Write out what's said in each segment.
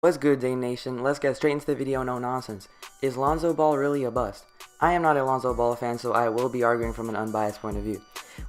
What's good, Dane Nation? Let's get straight into the video, no nonsense. Is Lonzo Ball really a bust? I am not a Lonzo Ball fan, so I will be arguing from an unbiased point of view.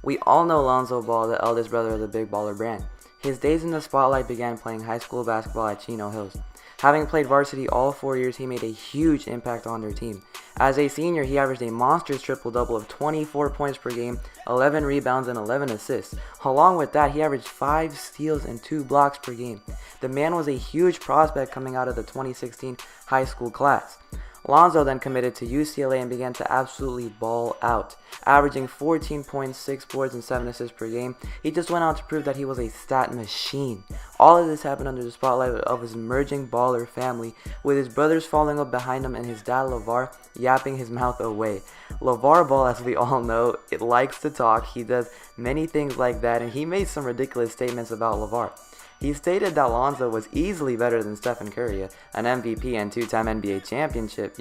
We all know Lonzo Ball, the eldest brother of the Big Baller brand. His days in the spotlight began playing high school basketball at Chino Hills. Having played varsity all 4 years, he made a huge impact on their team. As a senior, he averaged a monstrous triple-double of 24 points per game, 11 rebounds, and 11 assists. Along with that, he averaged 5 steals and 2 blocks per game. The man was a huge prospect coming out of the 2016 high school class. Lonzo then committed to UCLA and began to absolutely ball out, averaging 14 points, 6 boards, and 7 assists per game. He just went out to prove that he was a stat machine. All of this happened under the spotlight of his emerging baller family, with his brothers following up behind him and his dad LeVar yapping his mouth away. LeVar Ball, as we all know, it likes to talk. He does many things like that, and he made some ridiculous statements about LeVar. He stated that Lonzo was easily better than Stephen Curry, an MVP and 2-time NBA championship,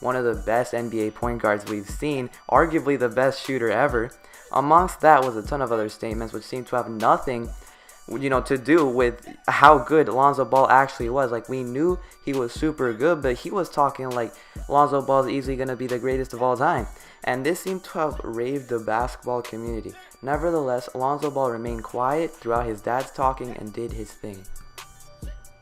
one of the best NBA point guards we've seen, arguably the best shooter ever. Amongst that was a ton of other statements which seemed to have nothing to do with how good Lonzo Ball actually was. Like, we knew he was super good, but he was talking like Lonzo Ball is easily going to be the greatest of all time. And this seemed to have raved the basketball community. Nevertheless, Lonzo Ball remained quiet throughout his dad's talking and did his thing.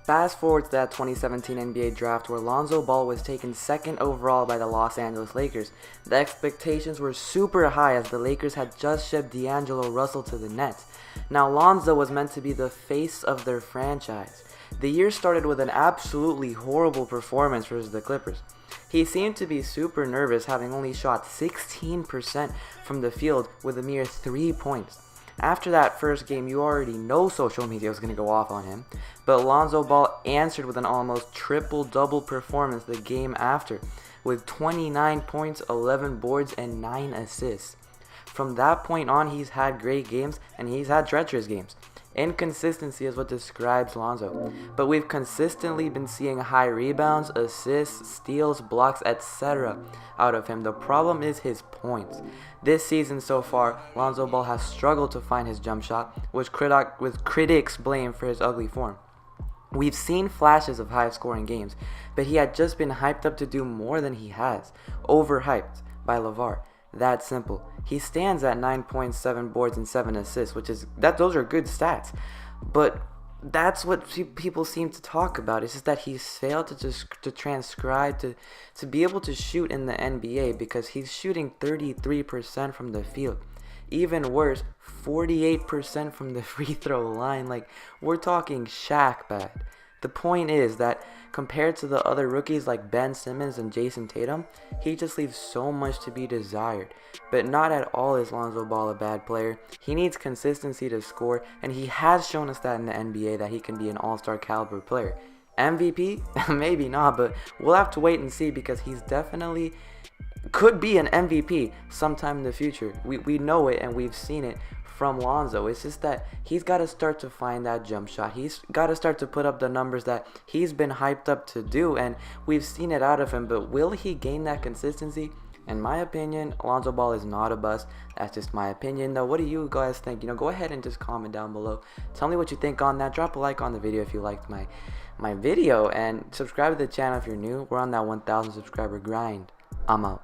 Fast forward to that 2017 NBA draft where Lonzo Ball was taken second overall by the Los Angeles Lakers. The expectations were super high as the Lakers had just shipped D'Angelo Russell to the Nets. Now Lonzo was meant to be the face of their franchise. The year started with an absolutely horrible performance versus the Clippers. He seemed to be super nervous, having only shot 16% from the field with a mere 3 points. After that first game, you already know social media was going to go off on him, but Lonzo Ball answered with an almost triple-double performance the game after, with 29 points, 11 boards, and 9 assists. From that point on, he's had great games, and he's had treacherous games. Inconsistency is what describes Lonzo, but we've consistently been seeing high rebounds, assists, steals, blocks, etc. out of him. The problem is his points. This season so far, Lonzo Ball has struggled to find his jump shot, which critics blame for his ugly form. We've seen flashes of high-scoring games, but he had just been hyped up to do more than he has, overhyped by LeVar. That simple. He stands at 9.7 boards and 7 assists, those are good stats. But that's what people seem to talk about. It's just that he's failed to transcribe to be able to shoot in the NBA, because he's shooting 33% from the field. Even worse, 48% from the free throw line. Like, we're talking Shaq bad. The point is that compared to the other rookies like Ben Simmons and Jason Tatum, he just leaves so much to be desired. But not at all is Lonzo Ball a bad player. He needs consistency to score, and he has shown us that in the NBA that he can be an all-star caliber player. MVP? Maybe not, but we'll have to wait and see, because he's definitely could be an MVP sometime in the future. We know it, and we've seen it from Lonzo. It's just that he's got to start to find that jump shot. He's got to start to put up the numbers that he's been hyped up to do, and we've seen it out of him. But will he gain that consistency? In my opinion, Lonzo Ball is not a bust. That's just my opinion, though. What do you guys think? Go ahead and just comment down below. Tell me what you think on that. Drop a like on the video if you liked my video, and subscribe to the channel if you're new. We're on that 1,000 subscriber grind. I'm out.